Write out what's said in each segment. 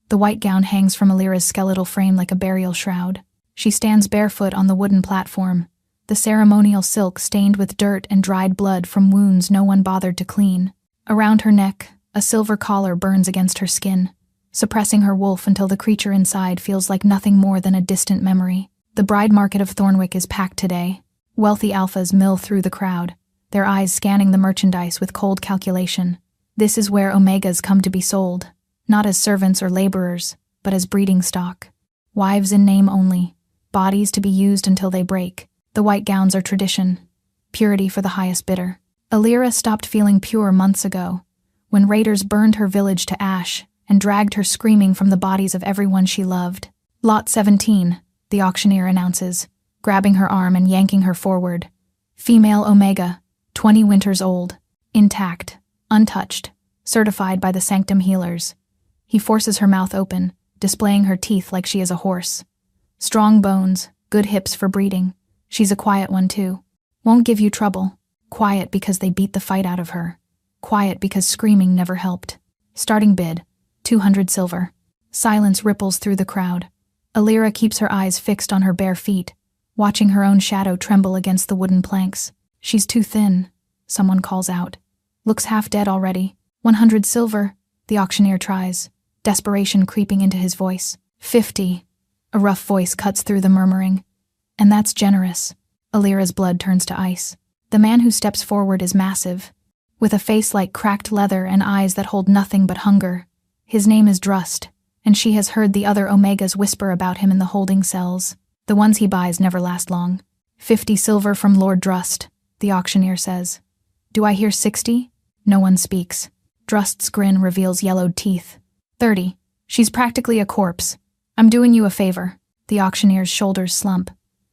The white gown hangs from Alira's skeletal frame like a burial shroud. She stands barefoot on the wooden platform, the ceremonial silk stained with dirt and dried blood from wounds no one bothered to clean. Around her neck, a silver collar burns against her skin, suppressing her wolf until the creature inside feels like nothing more than a distant memory. The bride market of Thornwick is packed today. Wealthy alphas mill through the crowd, their eyes scanning the merchandise with cold calculation. This is where omegas come to be sold, not as servants or laborers, but as breeding stock. Wives in name only, bodies to be used until they break. The white gowns are tradition, purity for the highest bidder. Alira stopped feeling pure months ago, when raiders burned her village to ash and dragged her screaming from the bodies of everyone she loved. Lot 17, the auctioneer announces, grabbing her arm and yanking her forward. Female Omega, 20 winters old, intact, untouched, certified by the Sanctum healers. He forces her mouth open, displaying her teeth like she is a horse. Strong bones, good hips for breeding. She's a quiet one too. Won't give you trouble. Quiet because they beat the fight out of her. Quiet because screaming never helped. Starting bid, 200 silver. Silence ripples through the crowd. Alira keeps her eyes fixed on her bare feet, watching her own shadow tremble against the wooden planks. She's too thin, someone calls out. Looks half dead already. 100 silver, the auctioneer tries, desperation creeping into his voice. 50, a rough voice cuts through the murmuring. And that's generous. Alira's blood turns to ice. The man who steps forward is massive, with a face like cracked leather and eyes that hold nothing but hunger. His name is Drust, and she has heard the other Omegas whisper about him in the holding cells. The ones he buys never last long. 50 silver from Lord Drust, the auctioneer says. Do I hear 60? No one speaks. Drust's grin reveals yellowed teeth. 30. She's practically a corpse. I'm doing you a favor. The auctioneer's shoulders slump.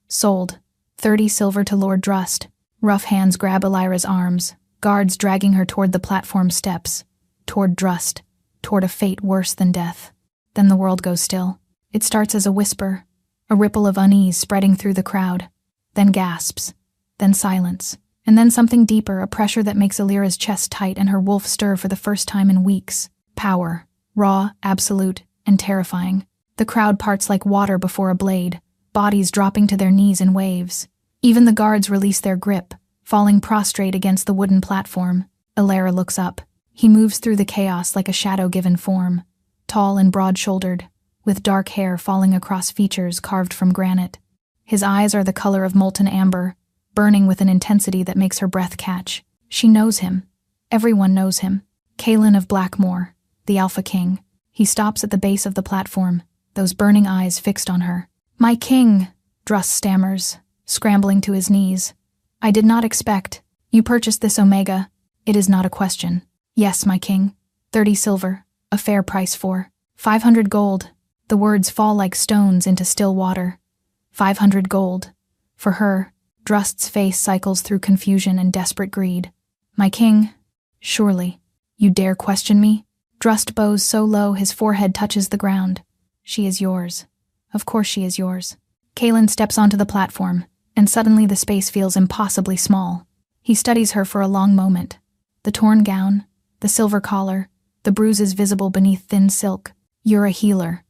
Sold. 30 silver to Lord Drust. Rough hands grab Alira's arms, guards dragging her toward the platform steps, toward Drust, toward a fate worse than death. Then the world goes still. It starts as a whisper, a ripple of unease spreading through the crowd, then gasps, then silence, and then something deeper, a pressure that makes Alira's chest tight and her wolf stir for the first time in weeks. Power, raw, absolute, and terrifying. The crowd parts like water before a blade, bodies dropping to their knees in waves. Even the guards release their grip, falling prostrate against the wooden platform. Alira looks up. He moves through the chaos like a shadow-given form, tall and broad-shouldered, with dark hair falling across features carved from granite. His eyes are the color of molten amber, burning with an intensity that makes her breath catch. She knows him. Everyone knows him. Kaelin of Blackmoor, the Alpha King. He stops at the base of the platform, those burning eyes fixed on her. My king, Drust stammers, scrambling to his knees. I did not expect. You purchased this Omega. It is not a question. Yes, my king. 30 silver, a fair price for. 500 gold. The words fall like stones into still water. 500 gold. For her, Drust's face cycles through confusion and desperate greed. My king, surely. You dare question me? Drust bows so low his forehead touches the ground. She is yours. Of course she is yours. Kaelin steps onto the platform, and suddenly the space feels impossibly small. He studies her for a long moment. The torn gown, the silver collar, the bruises visible beneath thin silk. You're a healer.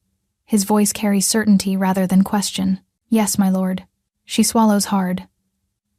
His voice carries certainty rather than question. Yes, my lord. She swallows hard.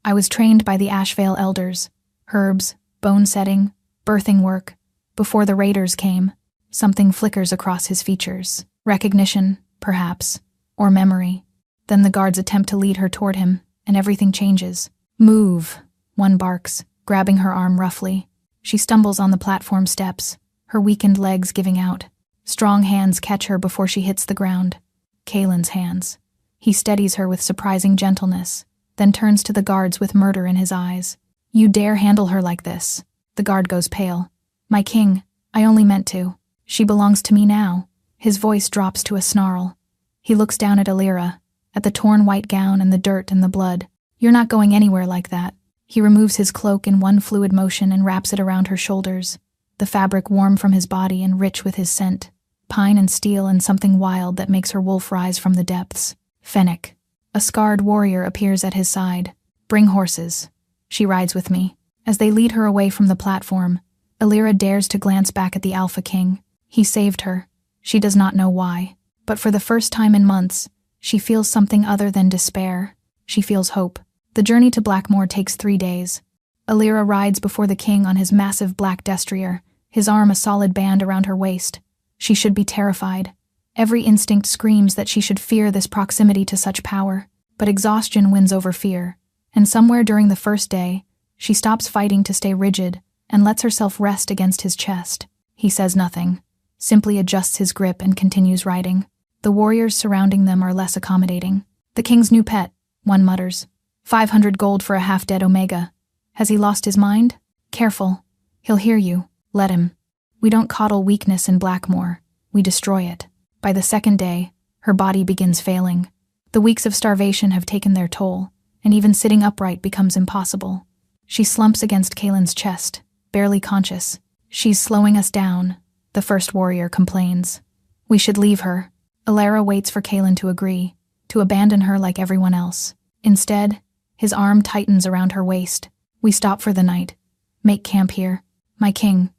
I was trained by the Ashvale elders. Herbs, bone setting, birthing work. Before the raiders came, something flickers across his features. Recognition, perhaps, or memory. Then the guards attempt to lead her toward him, and everything changes. Move, one barks, grabbing her arm roughly. She stumbles on the platform steps, her weakened legs giving out. Strong hands catch her before she hits the ground. Kaelin's hands. He steadies her with surprising gentleness, then turns to the guards with murder in his eyes. You dare handle her like this? The guard goes pale. My king, I only meant to. She belongs to me now. His voice drops to a snarl. He looks down at Alira, at the torn white gown and the dirt and the blood. You're not going anywhere like that. He removes his cloak in one fluid motion and wraps it around her shoulders, the fabric warm from his body and rich with his scent. Pine and steel and something wild that makes her wolf rise from the depths. Fennec. A scarred warrior appears at his side. Bring horses. She rides with me. As they lead her away from the platform, Alira dares to glance back at the Alpha King. He saved her. She does not know why. But for the first time in months, she feels something other than despair. She feels hope. The journey to Blackmoor takes 3 days. Alira rides before the king on his massive black destrier, his arm a solid band around her waist. She should be terrified. Every instinct screams that she should fear this proximity to such power, but exhaustion wins over fear, and somewhere during the first day, she stops fighting to stay rigid and lets herself rest against his chest. He says nothing, simply adjusts his grip and continues riding. The warriors surrounding them are less accommodating. The king's new pet, one mutters. 500 gold for a half-dead Omega. Has he lost his mind? Careful. He'll hear you. Let him. We don't coddle weakness in Blackmoor. We destroy it. By the second day, her body begins failing. The weeks of starvation have taken their toll, and even sitting upright becomes impossible. She slumps against Kaelin's chest, barely conscious. She's slowing us down, the first warrior complains. We should leave her. Alira waits for Kaelin to agree, to abandon her like everyone else. Instead, his arm tightens around her waist. We stop for the night. Make camp here. My king.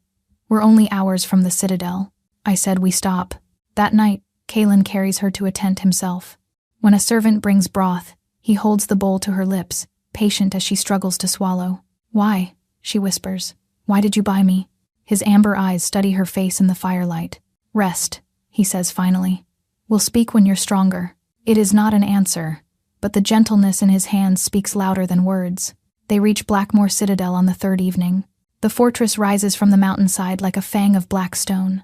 We're only hours from the citadel. I said we stop. That night, Kaelin carries her to a tent himself. When a servant brings broth, he holds the bowl to her lips, patient as she struggles to swallow. Why? She whispers. Why did you buy me? His amber eyes study her face in the firelight. Rest, he says finally. We'll speak when you're stronger. It is not an answer, but the gentleness in his hands speaks louder than words. They reach Blackmoor Citadel on the third evening. The fortress rises from the mountainside like a fang of black stone,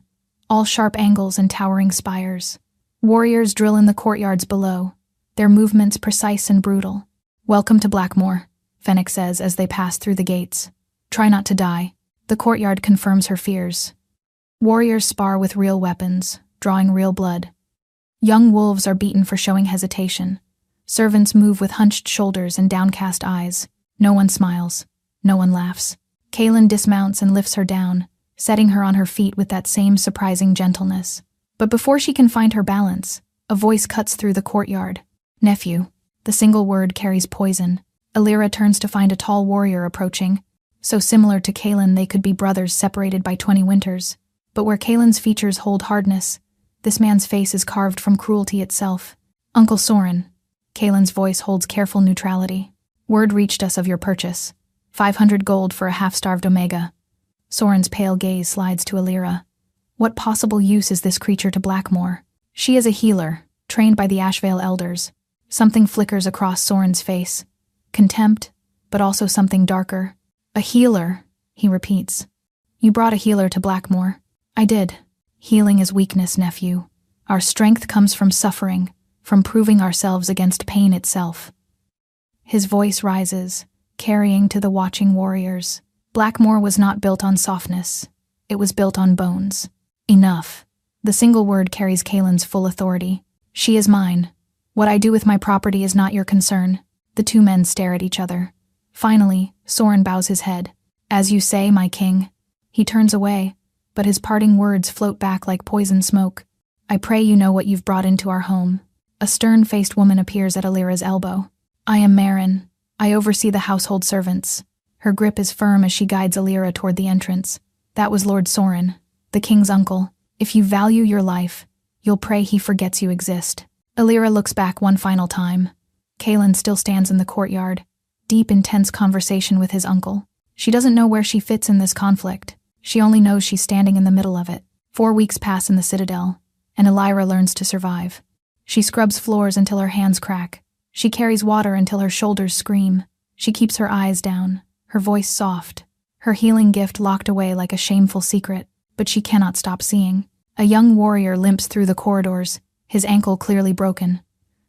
all sharp angles and towering spires. Warriors drill in the courtyards below, their movements precise and brutal. Welcome to Blackmoor, Fennec says as they pass through the gates. Try not to die. The courtyard confirms her fears. Warriors spar with real weapons, drawing real blood. Young wolves are beaten for showing hesitation. Servants move with hunched shoulders and downcast eyes. No one smiles. No one laughs. Kaelin dismounts and lifts her down, setting her on her feet with that same surprising gentleness. But before she can find her balance, a voice cuts through the courtyard. Nephew. The single word carries poison. Alira turns to find a tall warrior approaching. So similar to Kaelin they could be brothers separated by 20 winters. But where Kaelin's features hold hardness, this man's face is carved from cruelty itself. Uncle Soren. Kaelin's voice holds careful neutrality. Word reached us of your purchase. 500 gold for a half-starved Omega. Soren's pale gaze slides to Alira. What possible use is this creature to Blackmoor? She is a healer, trained by the Ashvale elders. Something flickers across Soren's face. Contempt, but also something darker. A healer, he repeats. You brought a healer to Blackmoor. I did. Healing is weakness, nephew. Our strength comes from suffering, from proving ourselves against pain itself. His voice rises, carrying to the watching warriors. Blackmoor was not built on softness. It was built on bones. Enough. The single word carries Kaelin's full authority. She is mine. What I do with my property is not your concern. The two men stare at each other. Finally, Soren bows his head. As you say, my king. He turns away, but his parting words float back like poison smoke. I pray you know what you've brought into our home. A stern-faced woman appears at Alira's elbow. I am Marin. I oversee the household servants. Her grip is firm as she guides Alira toward the entrance. That was Lord Soren, the king's uncle. If you value your life, you'll pray he forgets you exist. Alira looks back one final time. Kaelin still stands in the courtyard, deep in tense conversation with his uncle. She doesn't know where she fits in this conflict. She only knows she's standing in the middle of it. 4 weeks pass in the citadel, and Alira learns to survive. She scrubs floors until her hands crack. She carries water until her shoulders scream. She keeps her eyes down, her voice soft, her healing gift locked away like a shameful secret, but she cannot stop seeing. A young warrior limps through the corridors, his ankle clearly broken.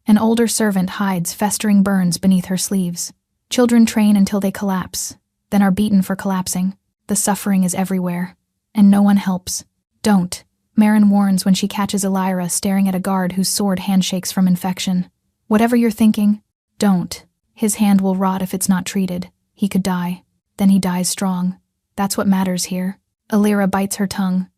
An older servant hides festering burns beneath her sleeves. Children train until they collapse, then are beaten for collapsing. The suffering is everywhere, and no one helps. Don't, Marin warns when she catches Alira staring at a guard whose sword handshakes from infection. Whatever you're thinking, don't. His hand will rot if it's not treated. He could die. Then he dies strong. That's what matters here. Alira bites her tongue.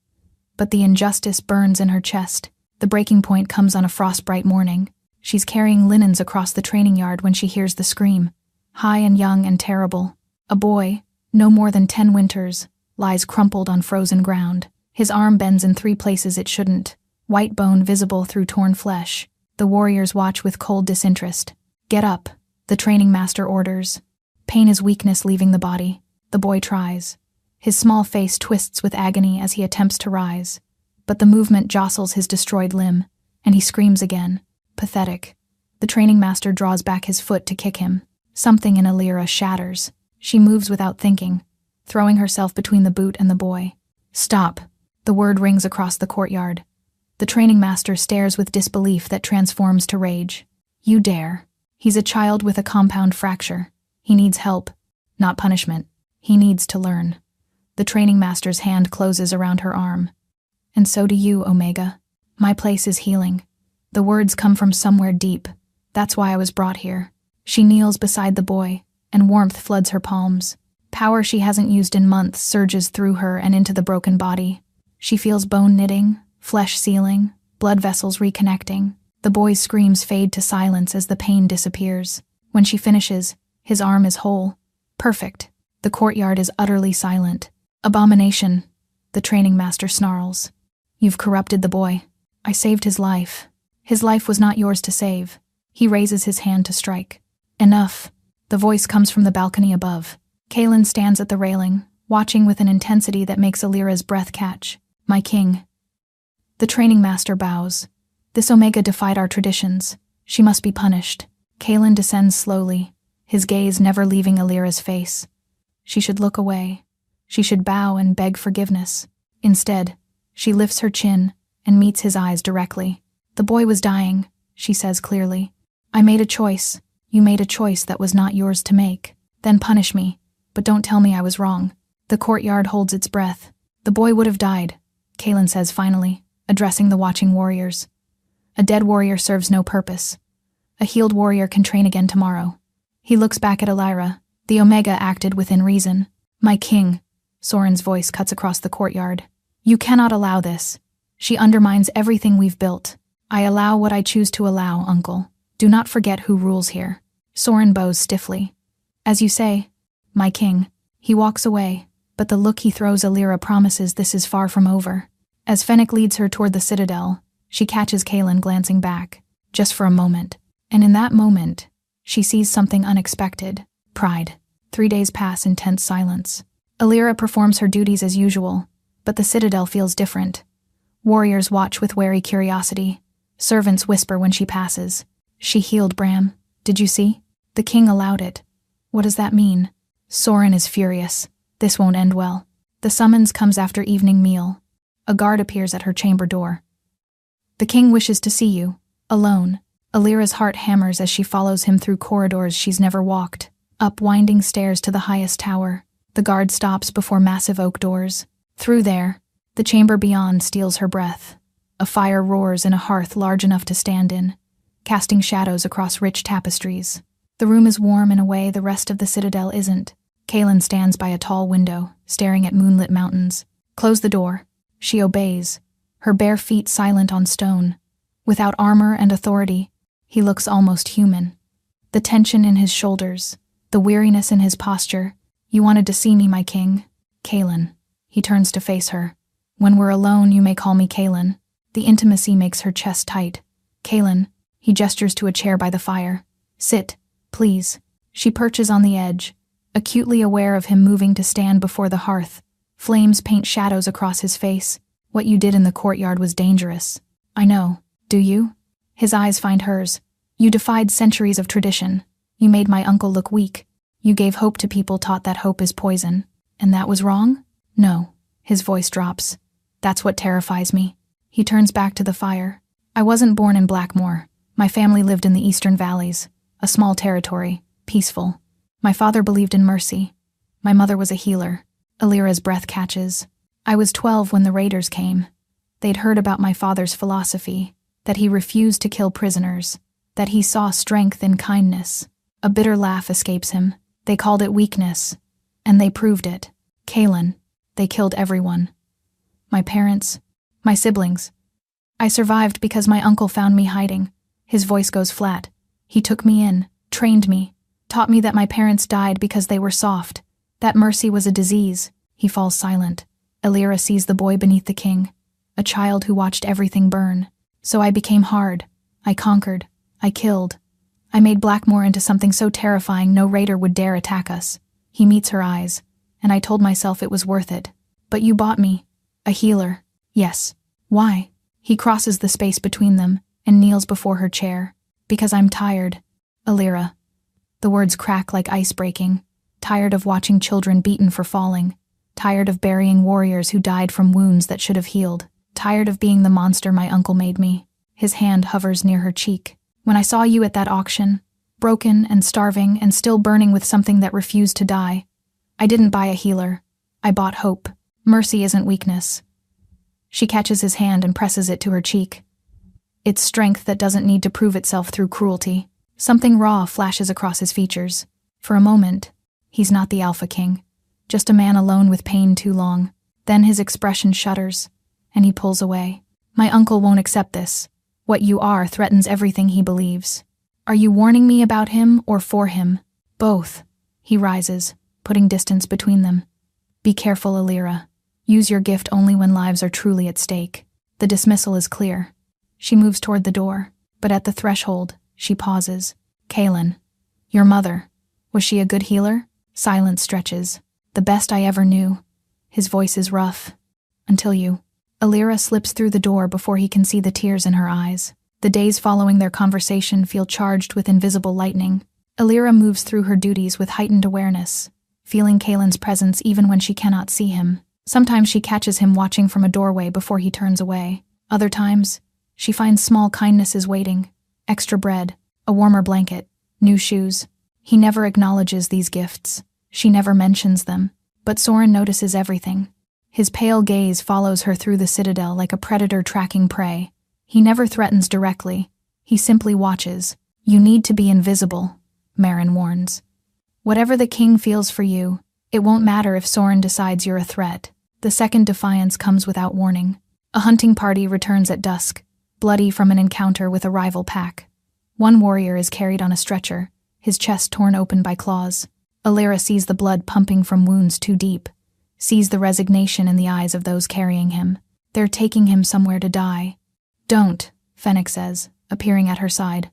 But the injustice burns in her chest. The breaking point comes on a frostbright morning. She's carrying linens across the training yard when she hears the scream. High and young and terrible. A boy, no more than 10 winters, lies crumpled on frozen ground. His arm bends in 3 places it shouldn't. white bone visible through torn flesh. The warriors watch with cold disinterest. "Get up," the training master orders. Pain is weakness leaving the body. The boy tries. His small face twists with agony as he attempts to rise. But the movement jostles his destroyed limb, and he screams again. Pathetic. The training master draws back his foot to kick him. Something in Alira shatters. She moves without thinking, throwing herself between the boot and the boy. "Stop." The word rings across the courtyard. The training master stares with disbelief that transforms to rage. "You dare." He's a child with a compound fracture. He needs help, not punishment. He needs to learn. The training master's hand closes around her arm. "And so do you, Omega. My place is healing." The words come from somewhere deep. "That's why I was brought here." She kneels beside the boy, and warmth floods her palms. Power she hasn't used in months surges through her and into the broken body. She feels bone knitting, flesh sealing, blood vessels reconnecting. The boy's screams fade to silence as the pain disappears. When she finishes, his arm is whole. Perfect. The courtyard is utterly silent. "Abomination," the training master snarls. "You've corrupted the boy. I saved his life. His life was not yours to save." He raises his hand to strike. "Enough." The voice comes from the balcony above. Kaelin stands at the railing, watching with an intensity that makes Alira's breath catch. "My king." The training master bows. "This Omega defied our traditions. She must be punished." Kaelin descends slowly, his gaze never leaving Alira's face. She should look away. She should bow and beg forgiveness. Instead, she lifts her chin and meets his eyes directly. "The boy was dying," she says clearly. "I made a choice. You made a choice that was not yours to make. Then punish me, but don't tell me I was wrong." The courtyard holds its breath. "The boy would have died," Kaelin says finally, addressing the watching warriors. "A dead warrior serves no purpose. A healed warrior can train again tomorrow." He looks back at Alira. The Omega acted within reason. "My king," Soren's voice cuts across the courtyard. "You cannot allow this. She undermines everything we've built." "I allow what I choose to allow, uncle. Do not forget who rules here." Soren bows stiffly. "As you say, my king." He walks away, but the look he throws Alira promises this is far from over. As Fennec leads her toward the citadel, she catches Kaelin glancing back, just for a moment. And in that moment, she sees something unexpected. Pride. 3 days pass in tense silence. Alira performs her duties as usual, but the citadel feels different. Warriors watch with wary curiosity. Servants whisper when she passes. "She healed Bram. Did you see? The king allowed it." What does that mean? Soren is furious. This won't end well. The summons comes after evening meal. A guard appears at her chamber door. "The king wishes to see you. Alone." Alira's heart hammers as she follows him through corridors she's never walked, up winding stairs to the highest tower. The guard stops before massive oak doors. Through there, the chamber beyond steals her breath. A fire roars in a hearth large enough to stand in, casting shadows across rich tapestries. The room is warm in a way the rest of the citadel isn't. Kaelin stands by a tall window, staring at moonlit mountains. "Close the door." She obeys, her bare feet silent on stone. Without armor and authority, he looks almost human. The tension in his shoulders, the weariness in his posture. "You wanted to see me, my king." "Kaelin." He turns to face her. "When we're alone, you may call me Kaelin." The intimacy makes her chest tight. "Kaelin." He gestures to a chair by the fire. "Sit, please." She perches on the edge, acutely aware of him moving to stand before the hearth. Flames paint shadows across his face. "What you did in the courtyard was dangerous." "I know. Do you?" His eyes find hers. "You defied centuries of tradition. You made my uncle look weak. You gave hope to people taught that hope is poison. And that was wrong?" "No." His voice drops. "That's what terrifies me." He turns back to the fire. "I wasn't born in Blackmoor. My family lived in the eastern valleys, a small territory, peaceful. My father believed in mercy. My mother was a healer." Alira's breath catches. "I was 12 when the raiders came. They'd heard about my father's philosophy, that he refused to kill prisoners, that he saw strength in kindness." A bitter laugh escapes him. "They called it weakness, and they proved it. Kaelin, they killed everyone. My parents, my siblings. I survived because my uncle found me hiding." His voice goes flat. "He took me in, trained me, taught me that my parents died because they were soft, that mercy was a disease." He falls silent. Alira sees the boy beneath the king. a child who watched everything burn. So I became hard. I conquered. I killed. I made Blackmore into something so terrifying no raider would dare attack us. He meets her eyes, and I told myself it was worth it. But you bought me. A healer. Yes. Why? He crosses the space between them and kneels before her chair. Because I'm tired. Alira. The words crack like ice breaking. Tired of watching children beaten for falling. Tired of burying warriors who died from wounds that should have healed. Tired of being the monster my uncle made me. His hand hovers near her cheek. When I saw you at that auction, broken and starving and still burning with something that refused to die, I didn't buy a healer. I bought hope. Mercy isn't weakness. She catches his hand and presses it to her cheek. It's strength that doesn't need to prove itself through cruelty. Something raw flashes across his features. For a moment, he's not the Alpha King, just a man alone with pain too long. Then his expression shudders, and he pulls away. My uncle won't accept this. What you are threatens everything he believes. Are you warning me about him or for him? Both. He rises, putting distance between them. Be careful, Alira. Use your gift only when lives are truly at stake. The dismissal is clear. She moves toward the door, but at the threshold, she pauses. Kaelin. Your mother. Was she a good healer? Silence stretches. The best I ever knew. His voice is rough. Until you. Alira slips through the door before he can see the tears in her eyes. The days following their conversation feel charged with invisible lightning. Alira moves through her duties with heightened awareness, feeling Kaelin's presence even when she cannot see him. Sometimes she catches him watching from a doorway before he turns away. Other times, she finds small kindnesses waiting. Extra bread, a warmer blanket, new shoes. He never acknowledges these gifts. She never mentions them. But Soren notices everything. His pale gaze follows her through the citadel like a predator tracking prey. He never threatens directly. He simply watches. You need to be invisible, Marin warns. Whatever the king feels for you, it won't matter if Soren decides you're a threat. The second defiance comes without warning. A hunting party returns at dusk, bloody from an encounter with a rival pack. One warrior is carried on a stretcher, his chest torn open by claws. Alira sees the blood pumping from wounds too deep, sees the resignation in the eyes of those carrying him. They're taking him somewhere to die. Don't, Fennec says, appearing at her side.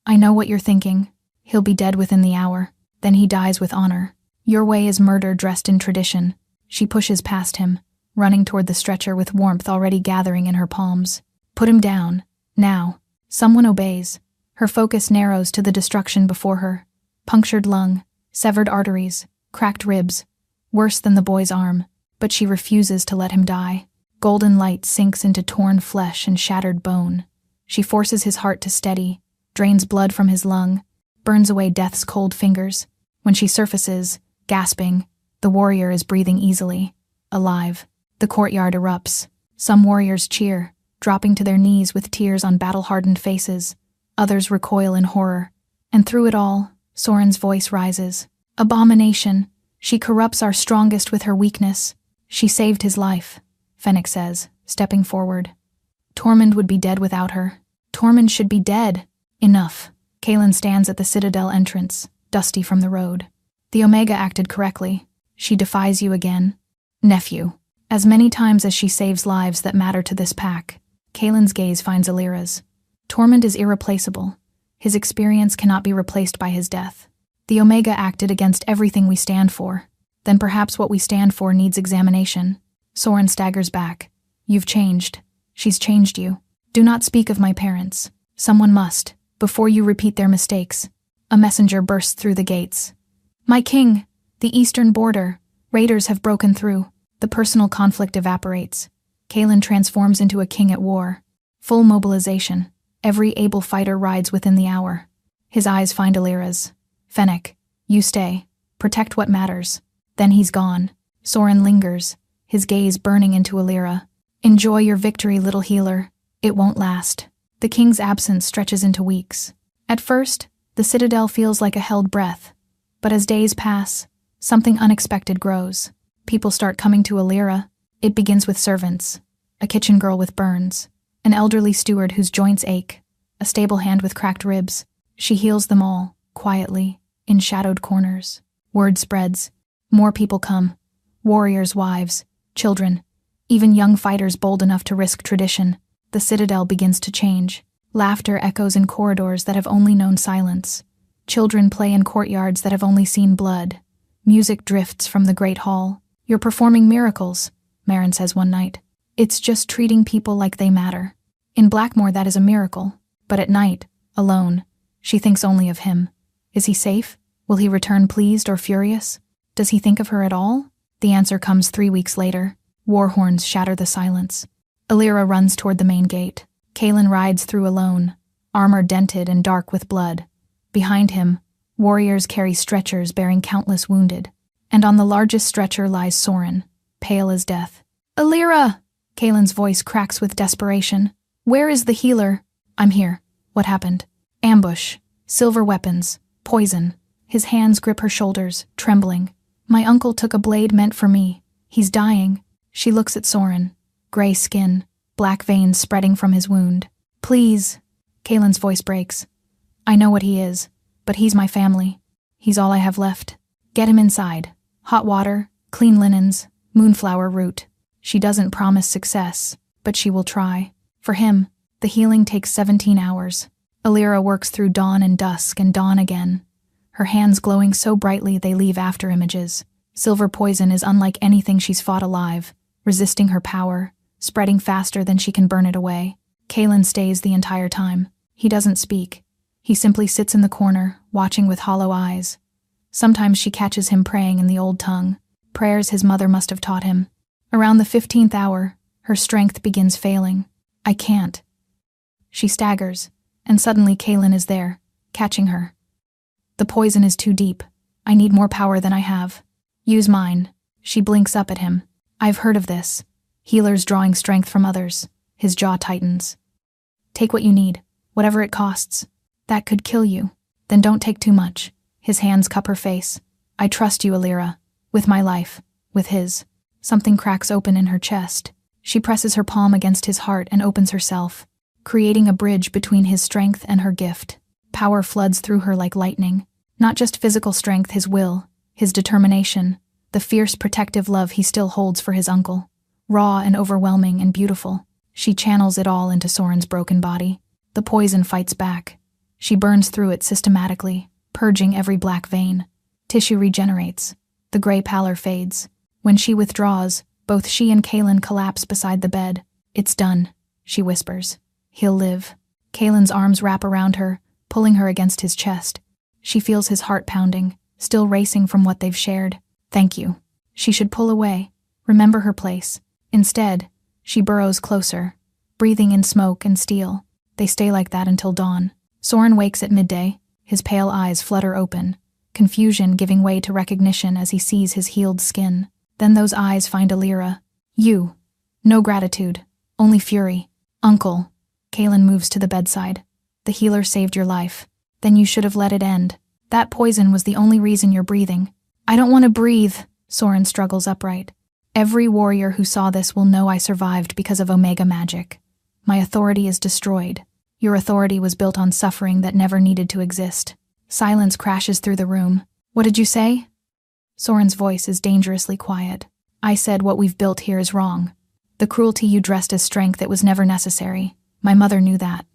I know what you're thinking. He'll be dead within the hour. Then he dies with honor. Your way is murder dressed in tradition. She pushes past him, running toward the stretcher with warmth already gathering in her palms. Put him down. Now. Someone obeys. Her focus narrows to the destruction before her. Punctured lung, severed arteries, cracked ribs. Worse than the boy's arm, but she refuses to let him die. Golden light sinks into torn flesh and shattered bone. She forces his heart to steady, drains blood from his lung, burns away death's cold fingers. When she surfaces, gasping, the warrior is breathing easily, alive. The courtyard erupts. Some warriors cheer, dropping to their knees with tears on battle-hardened faces. Others recoil in horror. And through it all, Soren's voice rises. Abomination. She corrupts our strongest with her weakness. She saved his life, Fennec says, stepping forward. Tormund would be dead without her. Tormund should be dead. Enough. Kaelin stands at the citadel entrance, dusty from the road. The Omega acted correctly. She defies you again. Nephew. As many times as she saves lives that matter to this pack, Kaelin's gaze finds Alira's. Tormund is irreplaceable. His experience cannot be replaced by his death. The Omega acted against everything we stand for. Then perhaps what we stand for needs examination. Soren staggers back. You've changed. She's changed you. Do not speak of my parents. Someone must, before you repeat their mistakes. A messenger bursts through the gates. My king! The eastern border. Raiders have broken through. The personal conflict evaporates. Kaelin transforms into a king at war. Full mobilization. Every able fighter rides within the hour. His eyes find Alira's. Fennec, you stay. Protect what matters. Then he's gone. Soren lingers, his gaze burning into Alira. Enjoy your victory, little healer. It won't last. The king's absence stretches into weeks. At first, the citadel feels like a held breath. But as days pass, something unexpected grows. People start coming to Alira. It begins with servants. A kitchen girl with burns. An elderly steward whose joints ache. A stable hand with cracked ribs. She heals them all, quietly, in shadowed corners. Word spreads. More people come. Warriors' wives, children. Even young fighters bold enough to risk tradition. The citadel begins to change. Laughter echoes in corridors that have only known silence. Children play in courtyards that have only seen blood. Music drifts from the great hall. "You're performing miracles," Marin says one night. "It's just treating people like they matter." In Blackmore, that is a miracle. But at night, alone, she thinks only of him. Is he safe? Will he return pleased or furious? Does he think of her at all? The answer comes 3 weeks later. War horns shatter the silence. Alira runs toward the main gate. Kaelin rides through alone, armor dented and dark with blood. Behind him, warriors carry stretchers bearing countless wounded. And on the largest stretcher lies Soren, pale as death. "Alira!" Kaelin's voice cracks with desperation. "Where is the healer?" "I'm here." "What happened?" "Ambush. Silver weapons. Poison." His hands grip her shoulders, trembling. "My uncle took a blade meant for me. He's dying." She looks at Soren. Gray skin, black veins spreading from his wound. "Please." Kaelin's voice breaks. "I know what he is, but he's my family. He's all I have left. Get him inside. Hot water, clean linens, moonflower root." She doesn't promise success, but she will try. For him, the healing takes 17 hours. Alira works through dawn and dusk and dawn again. Her hands glowing so brightly they leave after images. Silver poison is unlike anything she's fought alive, resisting her power, spreading faster than she can burn it away. Kaelin stays the entire time. He doesn't speak. He simply sits in the corner, watching with hollow eyes. Sometimes she catches him praying in the old tongue, prayers his mother must have taught him. Around the 15th hour, her strength begins failing. "I can't." She staggers, and suddenly Kaelin is there, catching her. "The poison is too deep. I need more power than I have. Use mine." She blinks up at him. "I've heard of this. Healers drawing strength from others." His jaw tightens. "Take what you need, whatever it costs. That could kill you. Then don't take too much." His hands cup her face. "I trust you, Alira. With my life. With his." Something cracks open in her chest. She presses her palm against his heart and opens herself, creating a bridge between his strength and her gift. Power floods through her like lightning. Not just physical strength, his will, his determination, the fierce protective love he still holds for his uncle. Raw and overwhelming and beautiful. She channels it all into Soren's broken body. The poison fights back. She burns through it systematically, purging every black vein. Tissue regenerates. The gray pallor fades. When she withdraws, both she and Kaelin collapse beside the bed. "It's done," she whispers. "He'll live." Kaelin's arms wrap around her, pulling her against his chest. She feels his heart pounding, still racing from what they've shared. "Thank you." She should pull away, remember her place. Instead, she burrows closer, breathing in smoke and steel. They stay like that until dawn. Soren wakes at midday, his pale eyes flutter open, confusion giving way to recognition as he sees his healed skin. Then those eyes find Alira. "You." No gratitude, only fury. "Uncle." Kaelin moves to the bedside. "The healer saved your life. Then you should have let it end. That poison was the only reason you're breathing." "I don't want to breathe." Soren struggles upright. "Every warrior who saw this will know I survived because of Omega magic. My authority is destroyed. Your authority was built on suffering that never needed to exist." Silence crashes through the room. "What did you say?" Soren's voice is dangerously quiet. "I said what we've built here is wrong. The cruelty you dressed as strength, it was never necessary. My mother knew that.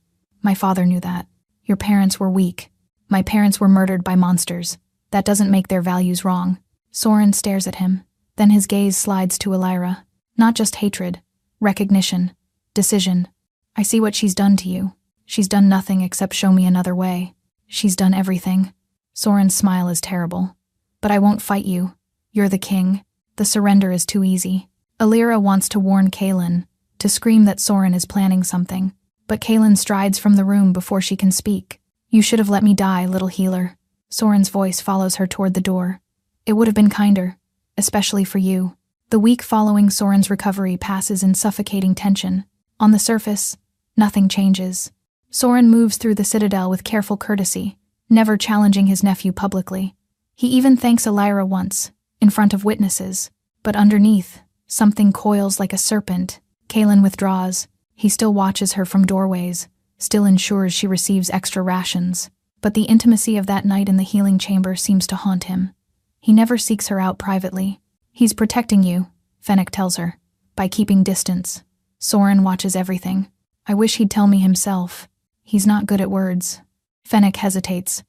My father knew that. Your parents were weak. My parents were murdered by monsters. That doesn't make their values wrong." Soren stares at him. Then his gaze slides to Alira. Not just hatred, recognition, decision. "I see what she's done to you. She's done nothing except show me another way. She's done everything." Soren's smile is terrible. "But I won't fight you. You're the king. The surrender is too easy." Alira wants to warn Kaelin, to scream that Soren is planning something. But Kaelin strides from the room before she can speak. "You should have let me die, little healer." Soren's voice follows her toward the door. "It would have been kinder, especially for you." The week following Soren's recovery passes in suffocating tension. On the surface, nothing changes. Soren moves through the citadel with careful courtesy, never challenging his nephew publicly. He even thanks Alira once, in front of witnesses. But underneath, something coils like a serpent. Kaelin withdraws. He still watches her from doorways, still ensures she receives extra rations. But the intimacy of that night in the healing chamber seems to haunt him. He never seeks her out privately. "He's protecting you," Fennec tells her. By keeping distance. Soren watches everything. I wish he'd tell me himself. He's not good at words. Fennec hesitates.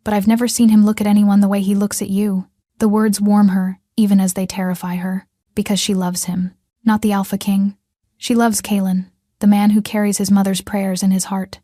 But I've never seen him look at anyone the way he looks at you. The words warm her, even as they terrify her, because she loves him. Not the Alpha King. She loves Kalen, the man who carries his mother's prayers in his heart,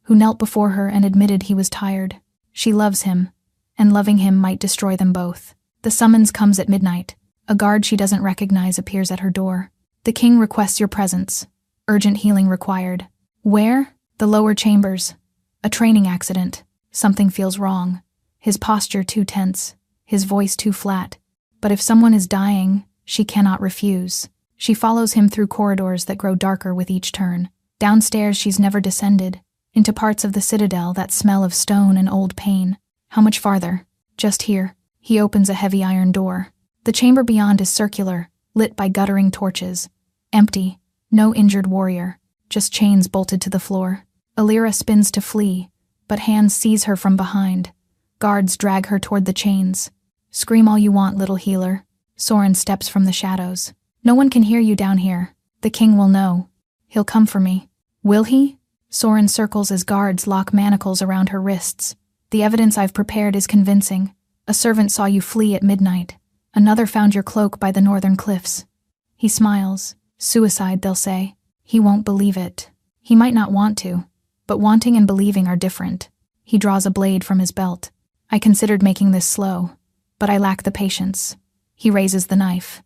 who knelt before her and admitted he was tired. She loves him, and loving him might destroy them both. The summons comes at midnight. A guard she doesn't recognize appears at her door. The king requests your presence. Urgent healing required. Where? The lower chambers. A training accident. Something feels wrong. His posture too tense. His voice too flat. But if someone is dying, she cannot refuse. She follows him through corridors that grow darker with each turn. Downstairs she's never descended. Into parts of the citadel that smell of stone and old pain. How much farther? Just here. He opens a heavy iron door. The chamber beyond is circular, lit by guttering torches. Empty. No injured warrior. Just chains bolted to the floor. Alira spins to flee, but hands seize her from behind. Guards drag her toward the chains. Scream all you want, little healer. Soren steps from the shadows. No one can hear you down here. The king will know. He'll come for me. Will he? Soren circles as guards lock manacles around her wrists. The evidence I've prepared is convincing. A servant saw you flee at midnight. Another found your cloak by the northern cliffs. He smiles. Suicide, they'll say. He won't believe it. He might not want to, but wanting and believing are different. He draws a blade from his belt. I considered making this slow, but I lack the patience. He raises the knife.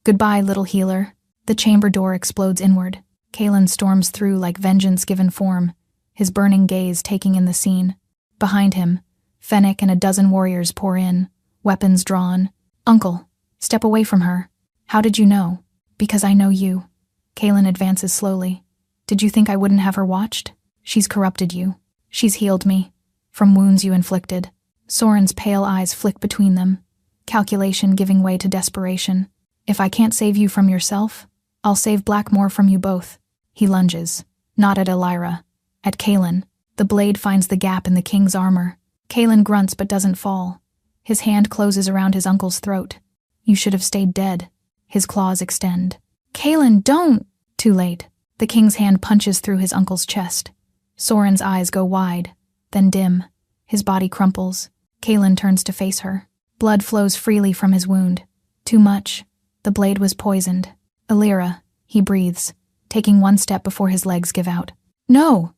Goodbye, little healer. The chamber door explodes inward. Kalen storms through like vengeance given form, his burning gaze taking in the scene. Behind him, Fennec and a dozen warriors pour in, weapons drawn. Uncle, step away from her. How did you know? Because I know you. Kalen advances slowly. Did you think I wouldn't have her watched? She's corrupted you. She's healed me. From wounds you inflicted. Soren's pale eyes flick between them. Calculation giving way to desperation. If I can't save you from yourself, I'll save Blackmore from you both. He lunges. Not at Elira. At Kalen. The blade finds the gap in the king's armor. Kalen grunts but doesn't fall. His hand closes around his uncle's throat. You should have stayed dead. His claws extend. Kalen, don't! Too late. The king's hand punches through his uncle's chest. Soren's eyes go wide, then dim. His body crumples. Kalen turns to face her. Blood flows freely from his wound. Too much. The blade was poisoned. Elira, he breathes, taking one step before his legs give out. No!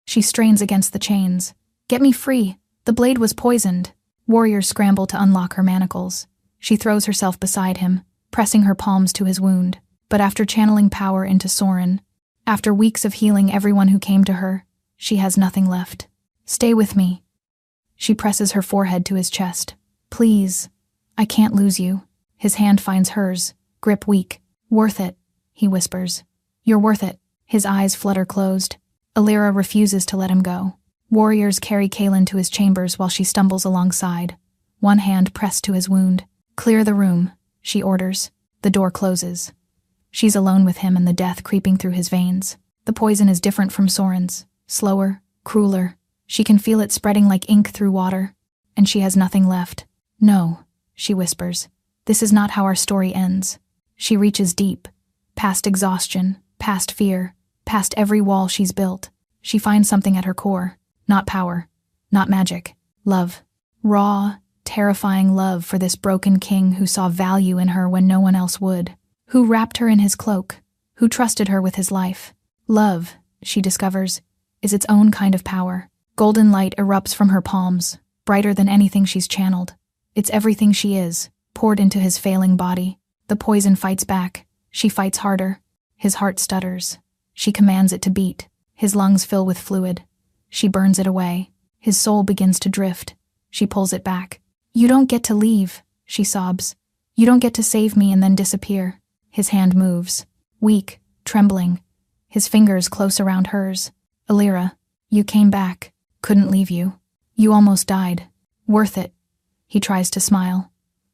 She strains against the chains. Get me free. The blade was poisoned. Warriors scramble to unlock her manacles. She throws herself beside him, pressing her palms to his wound. But after channeling power into Soren, after weeks of healing everyone who came to her, she has nothing left. Stay with me. She presses her forehead to his chest. Please. I can't lose you. His hand finds hers, grip weak. Worth it, he whispers. You're worth it. His eyes flutter closed. Elira refuses to let him go. Warriors carry Kalen to his chambers while she stumbles alongside, one hand pressed to his wound. Clear the room, she orders. The door closes. She's alone with him and the death creeping through his veins. The poison is different from Soren's, slower, crueler. She can feel it spreading like ink through water, and she has nothing left. No, she whispers. This is not how our story ends. She reaches deep, past exhaustion, past fear, past every wall she's built. She finds something at her core. Not power, not magic. Love. Raw, terrifying love for this broken king who saw value in her when no one else would. Who wrapped her in his cloak. Who trusted her with his life. Love, she discovers, is its own kind of power. Golden light erupts from her palms, brighter than anything she's channeled. It's everything she is, poured into his failing body. The poison fights back. She fights harder. His heart stutters. She commands it to beat. His lungs fill with fluid. She burns it away. His soul begins to drift. She pulls it back. You don't get to leave, she sobs. You don't get to save me and then disappear. His hand moves. Weak, trembling. His fingers close around hers. Elira, you came back. Couldn't leave you. You almost died. Worth it. He tries to smile.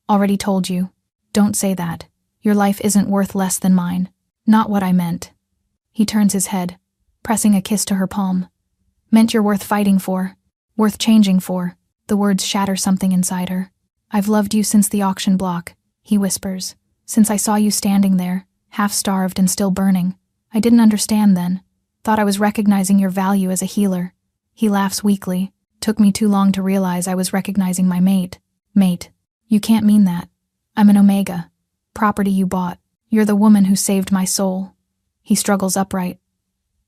Already told you. Don't say that. Your life isn't worth less than mine. Not what I meant. He turns his head, pressing a kiss to her palm. Meant you're worth fighting for. Worth changing for. The words shatter something inside her. I've loved you since the auction block, he whispers. Since I saw you standing there, half-starved and still burning. I didn't understand then. Thought I was recognizing your value as a healer. He laughs weakly. Took me too long to realize I was recognizing my mate. Mate. You can't mean that. I'm an Omega. Property you bought. You're the woman who saved my soul. He struggles upright.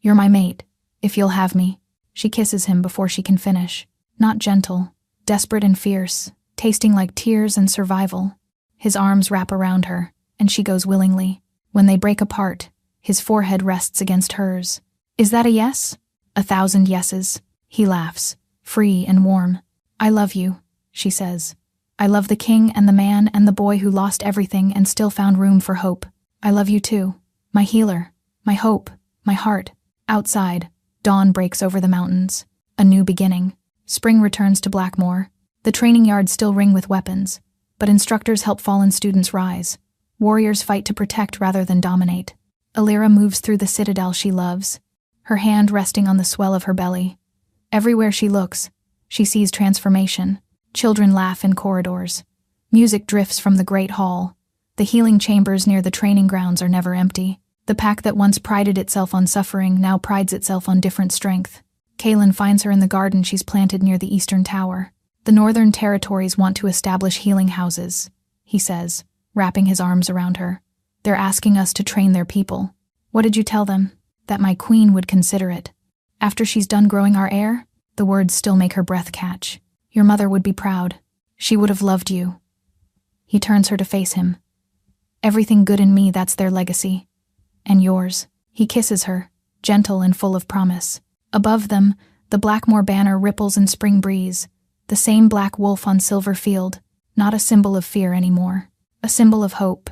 You're my mate, if you'll have me. She kisses him before she can finish. Not gentle, desperate and fierce, tasting like tears and survival. His arms wrap around her, and she goes willingly. When they break apart, his forehead rests against hers. Is that a yes? 1,000 yeses. He laughs, free and warm. I love you, she says. I love the king and the man and the boy who lost everything and still found room for hope. I love you too, my healer, my hope, my heart. Outside, dawn breaks over the mountains. A new beginning. Spring returns to Blackmore. The training yards still ring with weapons, but instructors help fallen students rise. Warriors fight to protect rather than dominate. Alira moves through the citadel she loves, her hand resting on the swell of her belly. Everywhere she looks, she sees transformation. Children laugh in corridors. Music drifts from the great hall. The healing chambers near the training grounds are never empty. The pack that once prided itself on suffering now prides itself on different strength. Kaylin finds her in the garden she's planted near the eastern tower. The northern territories want to establish healing houses, he says, wrapping his arms around her. They're asking us to train their people. What did you tell them? That my queen would consider it. After she's done growing our heir? The words still make her breath catch. Your mother would be proud. She would have loved you. He turns her to face him. Everything good in me, that's their legacy. And yours. He kisses her, gentle and full of promise. Above them, the Blackmore banner ripples in spring breeze. The same black wolf on silver field, not a symbol of fear anymore. A symbol of hope.